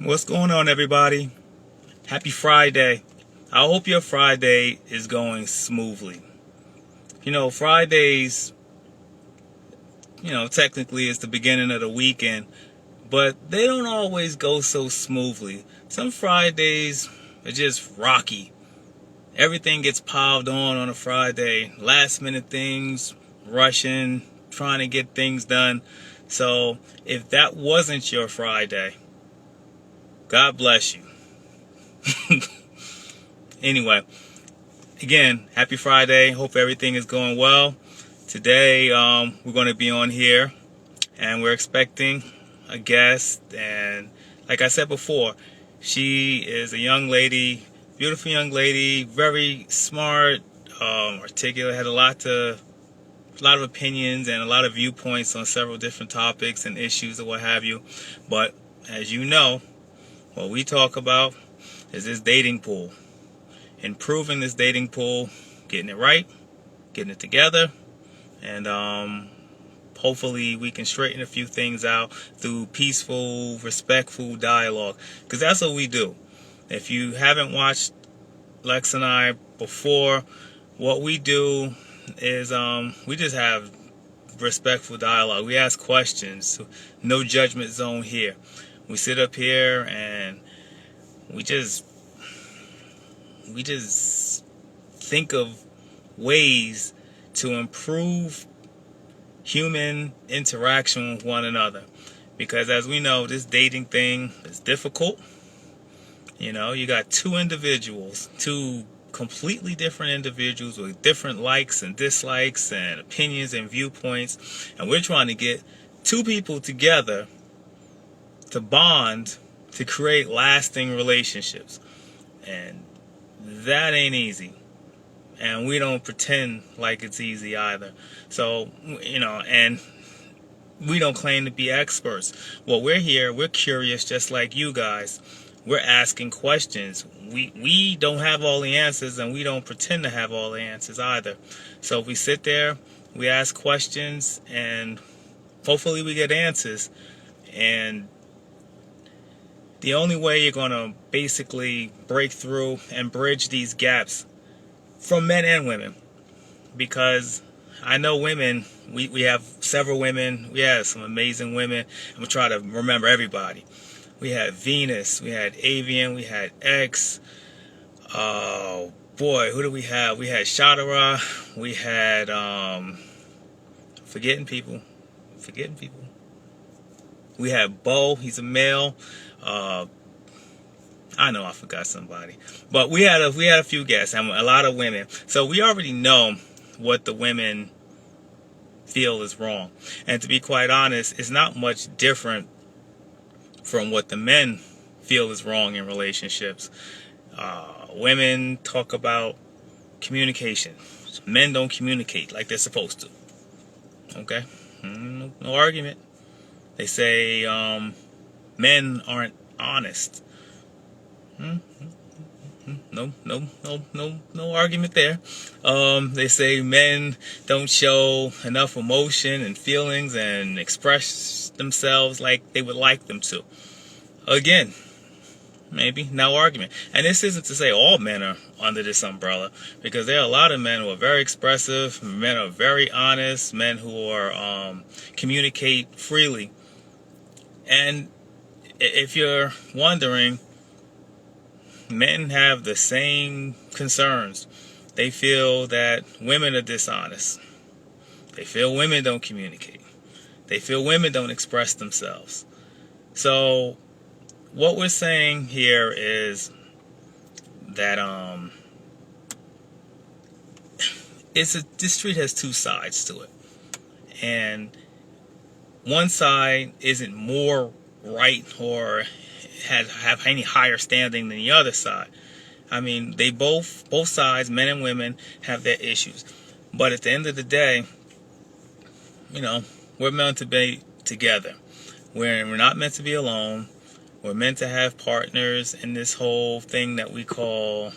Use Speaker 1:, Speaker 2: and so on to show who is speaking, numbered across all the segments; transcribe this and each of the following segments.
Speaker 1: What's going on, everybody? Happy Friday. I hope your Friday is going smoothly. Fridays, technically it's the beginning of the weekend, but they don't always go so smoothly. Some Fridays are just rocky. Everything gets piled on a Friday. Last minute things, rushing, trying to get things done. So if that wasn't your Friday, God bless you. Anyway, again, happy Friday. Hope everything is going well. Today, we're going to be on here, and we're expecting a guest. And like I said before, she is a young lady, beautiful young lady, very smart, articulate, had a lot of opinions and a lot of viewpoints on several different topics and issues and what have you. But as you know, what we talk about is this dating pool. Improving this dating pool, getting it right, getting it together, and hopefully we can straighten a few things out through peaceful, respectful dialogue, because that's what we do. If you haven't watched Lex and I before, what we do is we just have respectful dialogue. We ask questions, no judgment zone here. We sit up here and we just think of ways to improve human interaction with one another. Because as we know, this dating thing is difficult. You got two completely different individuals with different likes and dislikes and opinions and viewpoints. And we're trying to get two people together to bond, to create lasting relationships. And that ain't easy. And we don't pretend like it's easy either. So, and we don't claim to be experts. Well, we're here, we're curious just like you guys. We're asking questions. We don't have all the answers, and we don't pretend to have all the answers either. So if we sit there, we ask questions, and hopefully we get answers. And the only way you're going to basically break through and bridge these gaps from men and women, because I know women, we have several women, we have some amazing women. I'm going to try to remember everybody. We had Venus, we had Avian, we had X. Oh boy, who do we have? We had Shadara, we had forgetting people. We had Bo, he's a male. I know I forgot somebody, but we had a few guests and a lot of women. So we already know what the women feel is wrong, and to be quite honest, it's not much different from what the men feel is wrong in relationships. Women talk about communication. Men don't communicate like they're supposed to. Okay, no argument. They say men aren't honest. No argument there. They say men don't show enough emotion and feelings and express themselves like they would like them to. Again, maybe no argument. And this isn't to say all men are under this umbrella, because there are a lot of men who are very expressive, men who are very honest, men who are communicate freely. And if you're wondering, men have the same concerns. They feel that women are dishonest. They feel women don't communicate. They feel women don't express themselves. So what we're saying here is that this street has two sides to it. And one side isn't more right or have any higher standing than the other side. I mean, they both sides, men and women, have their issues. But at the end of the day, we're meant to be together. We're not meant to be alone. We're meant to have partners in this whole thing that we call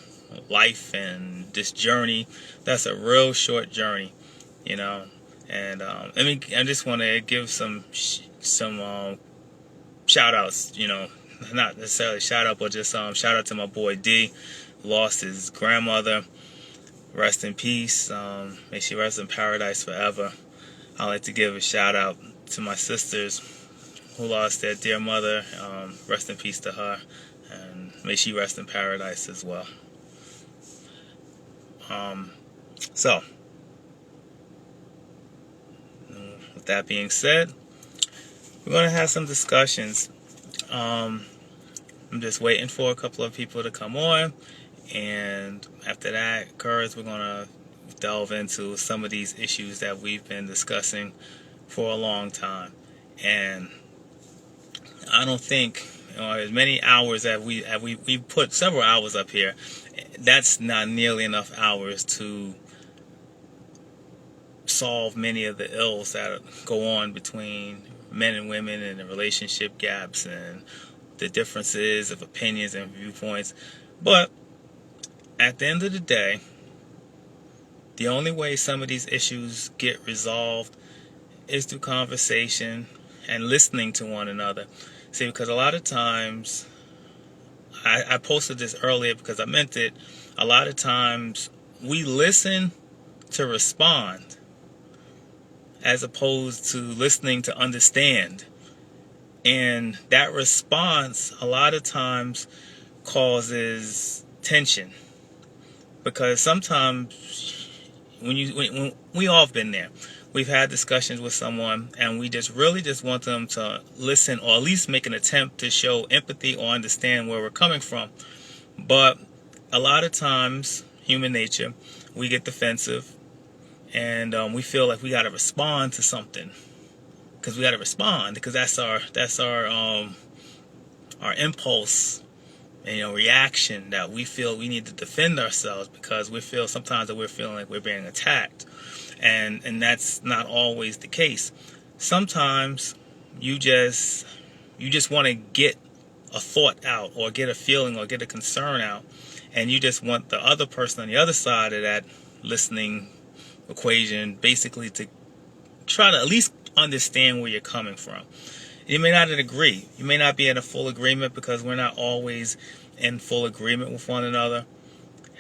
Speaker 1: life and this journey. That's a real short journey, And I just want to give some shout outs, not necessarily shout out, but just shout out to my boy D, lost his grandmother. Rest in peace. May she rest in paradise forever. I'd like to give a shout out to my sisters who lost their dear mother. Rest in peace to her, and may she rest in paradise as well. So, with that being said, we're going to have some discussions. I'm just waiting for a couple of people to come on, and after that occurs, we're going to delve into some of these issues that we've been discussing for a long time. And I don't think, as many hours that we put several hours up here, that's not nearly enough hours to solve many of the ills that go on between men and women, and the relationship gaps and the differences of opinions and viewpoints. But at the end of the day, the only way some of these issues get resolved is through conversation and listening to one another. See, because a lot of times, I posted this earlier because I meant it, a lot of times we listen to respond as opposed to listening to understand. And that response a lot of times causes tension, because sometimes when we all have been there, we've had discussions with someone and we just really just want them to listen, or at least make an attempt to show empathy or understand where we're coming from. But a lot of times, human nature, we get defensive, and we feel like we got to respond to something, because we got to respond, because that's our impulse and reaction, that we feel we need to defend ourselves because we feel sometimes that we're feeling like we're being attacked, and that's not always the case. Sometimes you just want to get a thought out, or get a feeling, or get a concern out, and you just want the other person on the other side of that listening equation basically to try to at least understand where you're coming from. You may not agree. You may not be in a full agreement, because we're not always in full agreement with one another.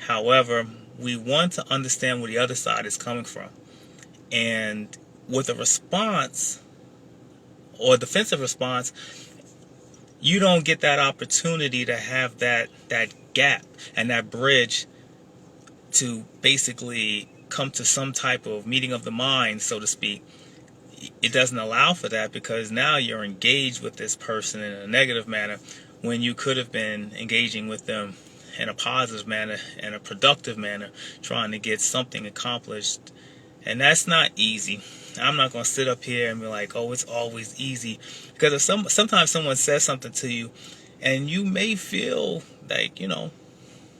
Speaker 1: However, we want to understand where the other side is coming from. And with a response, or a defensive response, you don't get that opportunity to have that gap and that bridge to basically come to some type of meeting of the mind, so to speak. It doesn't allow for that, because now you're engaged with this person in a negative manner, when you could have been engaging with them in a positive manner, in a productive manner, trying to get something accomplished. And that's not easy. I'm not going to sit up here and be like, oh, it's always easy. Because if sometimes someone says something to you, and you may feel like,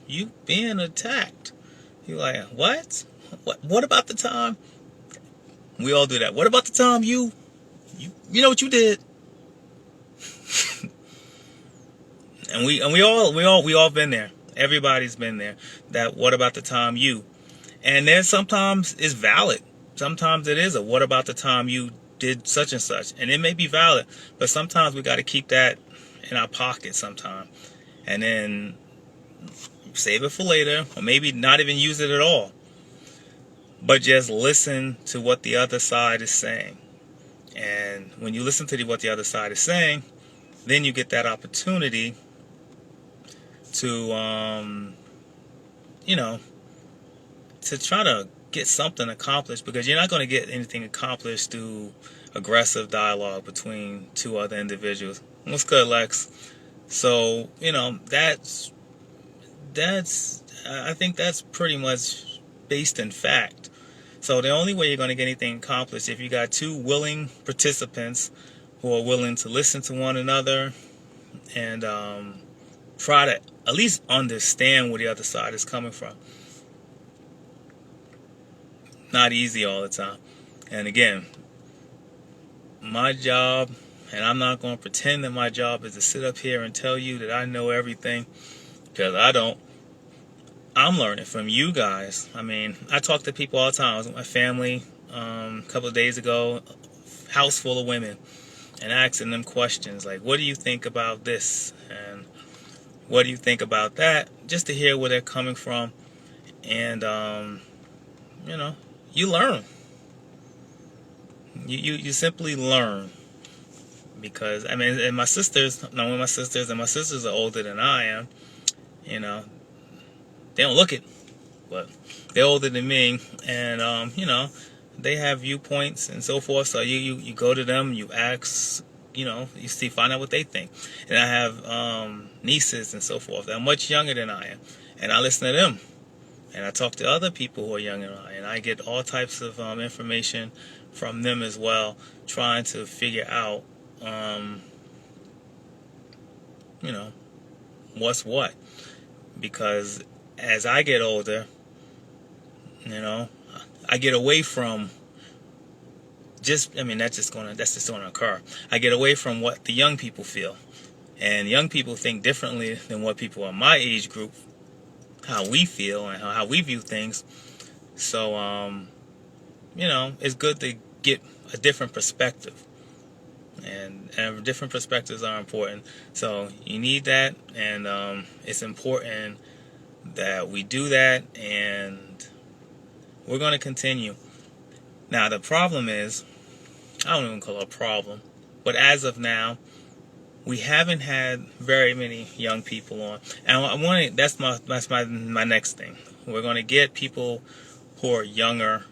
Speaker 1: you being attacked. You're like, what? What about the time? We all do that. What about the time you know what you did? and we all been there. Everybody's been there. That what about the time you? And there's sometimes it's valid. Sometimes it is a what about the time you did such and such, and it may be valid, but sometimes we got to keep that in our pocket sometime, and then save it for later, or maybe not even use it at all. But just listen to what the other side is saying. And when you listen to what the other side is saying, then you get that opportunity to, to try to get something accomplished, because you're not going to get anything accomplished through aggressive dialogue between two other individuals. What's good, Lex? So, I think that's pretty much based in fact. So the only way you're going to get anything accomplished if you got two willing participants who are willing to listen to one another and try to at least understand where the other side is coming from. Not easy all the time. And again, my job, and I'm not going to pretend that my job is to sit up here and tell you that I know everything, because I don't. I'm learning from you guys. I mean, I talk to people all the time. I was with my family a couple of days ago, house full of women. and asking them questions like, what do you think about this? And what do you think about that? Just to hear where they're coming from. And, you know, you learn. You simply learn. Because, I mean, and my sisters are older than I am, you know, they don't look it, but they're older than me, and, you know, they have viewpoints and so forth, so you go to them, you ask, you know, you see, find out what they think. And I have nieces and so forth that are much younger than I am, and I listen to them, and I talk to other people who are younger than I, and I get all types of information from them as well, trying to figure out, you know, what's what. Because as I get older, you know, I get away from that's just gonna occur. I get away from what the young people feel. And young people think differently than what people in my age group, how we feel and how we view things. So, you know, it's good to get a different perspective. And different perspectives are important. So you need that, and it's important that we do that, and we're going to continue. Now, the problem is, I don't even call it a problem, but as of now, we haven't had very many young people on. And that's my next thing. We're going to get people who are younger,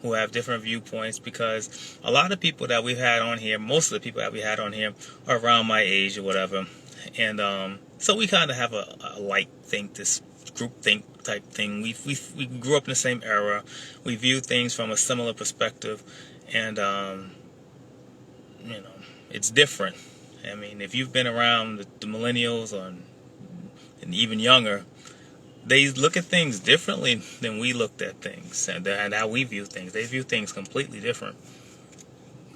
Speaker 1: who have different viewpoints, because a lot of people that we've had on here, most of the people that we had on here are around my age or whatever. And so we kind of have a like think, this group think type thing. We grew up in the same era. We view things from a similar perspective, and you know, it's different. I mean, if you've been around the millennials and even younger, they look at things differently than we looked at things, and how we view things. They view things completely different.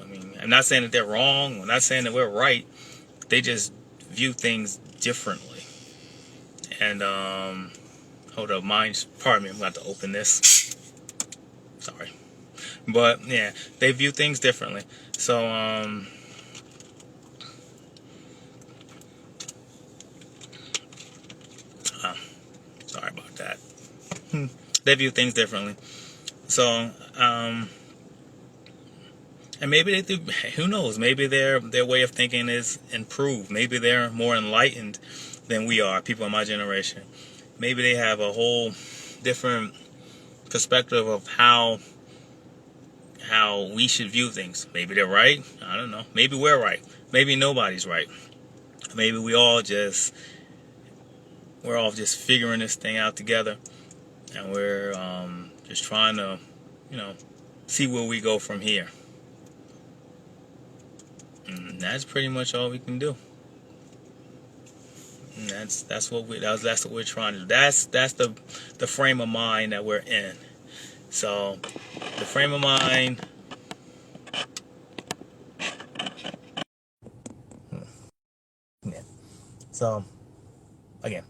Speaker 1: I mean, I'm not saying that they're wrong. I'm not saying that we're right. They just view things differently. And hold up, pardon me, I'm about to open this. Sorry, but yeah, they view things differently. So sorry about that. They view things differently. So and maybe they do. Who knows? Maybe their way of thinking is improved. Maybe they're more enlightened than we are, people in my generation. Maybe they have a whole different perspective of how we should view things. Maybe they're right. I don't know. Maybe we're right. Maybe nobody's right. Maybe we're all just figuring this thing out together, and we're just trying to, you know, see where we go from here. And that's pretty much all we can do. And that's what we're trying to do. That's the frame of mind that we're in. So the frame of mind. Yeah. So again,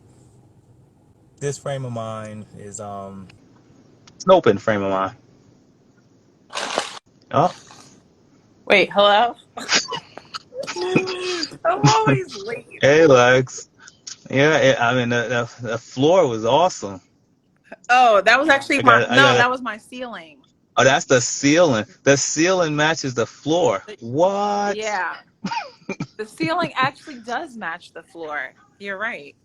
Speaker 1: this frame of mind is it's an open frame of mind. Oh.
Speaker 2: Wait, hello? I'm always late.
Speaker 1: Hey, Lex. Yeah, I mean the floor was awesome.
Speaker 2: Oh, that was actually that was my ceiling.
Speaker 1: Oh, that's the ceiling. The ceiling matches the floor. What?
Speaker 2: Yeah. The ceiling actually does match the floor. You're right.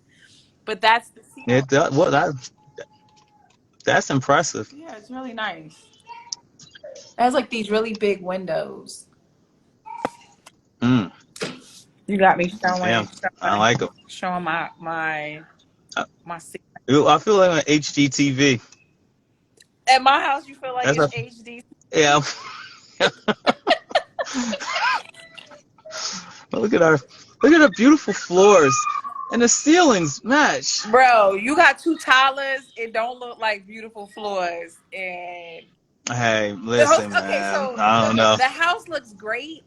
Speaker 2: But that's the ceiling.
Speaker 1: It does. Well, that's impressive.
Speaker 2: Yeah, it's really nice. It has like these really big windows. You got me showing.
Speaker 1: Yeah, I like them.
Speaker 2: Showing my ceiling.
Speaker 1: I feel like an HGTV.
Speaker 2: At my house, you feel like it's HD.
Speaker 1: Yeah. Look at the beautiful floors, and the ceilings match.
Speaker 2: Bro, you got two toddlers. It don't look like beautiful floors. And
Speaker 1: hey, listen, man. So I don't know.
Speaker 2: The house looks great,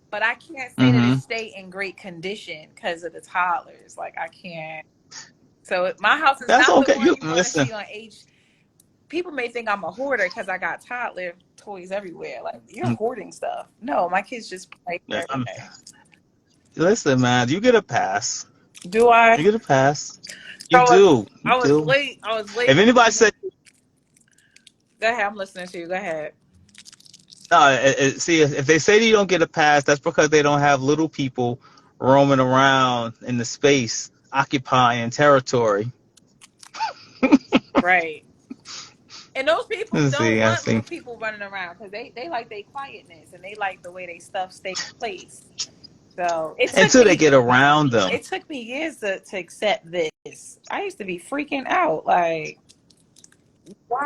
Speaker 2: but I can't say that it stayed in great condition because of the toddlers. Like I can't. So my house is not okay. The one you want to see on people may think I'm a hoarder because I got toddler toys everywhere. Like, you're hoarding stuff. No, my kids just play every day.
Speaker 1: Listen, man, you get a pass.
Speaker 2: Do I?
Speaker 1: You get a pass.
Speaker 2: So
Speaker 1: You do. You
Speaker 2: I was
Speaker 1: do.
Speaker 2: late. I was
Speaker 1: If
Speaker 2: late.
Speaker 1: anybody said,
Speaker 2: Go ahead. I'm listening to you. Go ahead.
Speaker 1: see, if they say you don't get a pass, that's because they don't have little people roaming around in the space, occupying territory.
Speaker 2: Right. And those people don't
Speaker 1: See, I
Speaker 2: want
Speaker 1: see.
Speaker 2: little people running around because they like their quietness and they like the way they stuff stay in place. So
Speaker 1: Until they get around them.
Speaker 2: it took me years to accept this. I used to be freaking out. Like,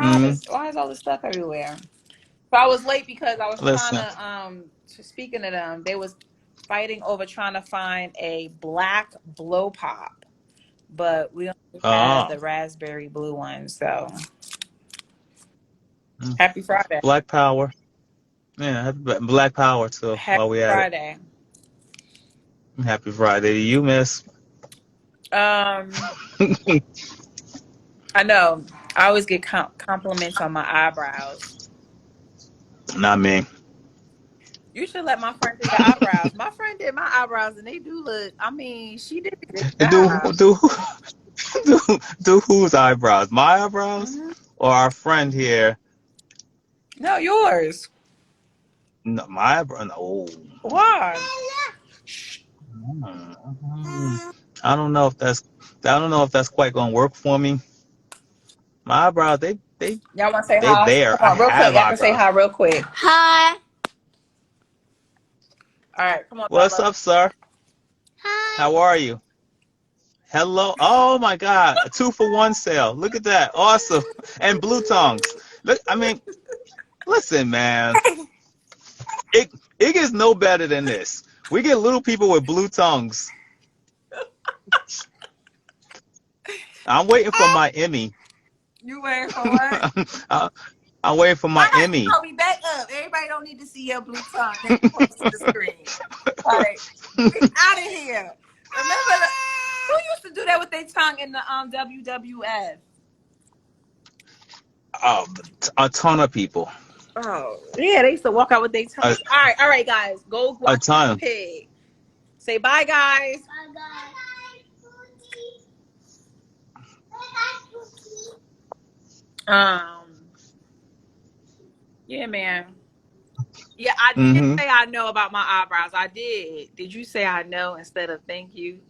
Speaker 1: Hmm.
Speaker 2: why is all this stuff everywhere? So I was late because I was trying
Speaker 1: Listen.
Speaker 2: to speaking to them, they was fighting over trying to find a black blow pop, but we only have
Speaker 1: Oh,
Speaker 2: the raspberry blue one. So happy Friday.
Speaker 1: Black Power. Yeah, Black Power too.
Speaker 2: Happy
Speaker 1: While we at it,
Speaker 2: Friday.
Speaker 1: happy Friday to you, Miss.
Speaker 2: Um, I know. I always get compliments on my eyebrows.
Speaker 1: Not me.
Speaker 2: You should let my friend do the eyebrows. My friend did my eyebrows, and they do look. I mean, she did a good
Speaker 1: And do
Speaker 2: job.
Speaker 1: do do whose eyebrows? My eyebrows
Speaker 2: Hmm.
Speaker 1: or our friend here?
Speaker 2: No, yours.
Speaker 1: No, my eyebrow. No.
Speaker 2: Why?
Speaker 1: I don't know if that's quite gonna work for me. My eyebrows,
Speaker 2: Y'all want to say
Speaker 1: they
Speaker 2: hi?
Speaker 1: there.
Speaker 2: Come
Speaker 1: I
Speaker 2: on, real quick.
Speaker 1: have
Speaker 2: Y'all can say
Speaker 1: eyebrows.
Speaker 2: hi real quick.
Speaker 3: Hi.
Speaker 2: All right, come on,
Speaker 1: What's
Speaker 2: Bella.
Speaker 1: up, sir?
Speaker 3: Hi.
Speaker 1: How are you? Hello. Oh my God, a 2-for-1 sale. Look at that. Awesome. And blue tongues. Look, I mean, listen, man. It it gets no better than this. We get little people with blue tongues. I'm waiting for my Emmy.
Speaker 2: You waiting for what?
Speaker 1: I- I'm waiting for my Emmy.
Speaker 2: Kobe, back up. Everybody don't need to see your blue tongue. They just want to see the screen. Like, get out of here. Remember, who used to do that with their tongue in the WWF?
Speaker 1: A ton of people.
Speaker 2: Oh, yeah, they used to walk out with their tongue.
Speaker 1: A,
Speaker 2: All right, guys, go
Speaker 1: a
Speaker 2: watch
Speaker 1: ton.
Speaker 2: Pig. Say bye, guys. Um, yeah, man. Yeah, I did
Speaker 1: Hmm.
Speaker 2: say I know about my eyebrows. I did. Did you say I know instead of thank you?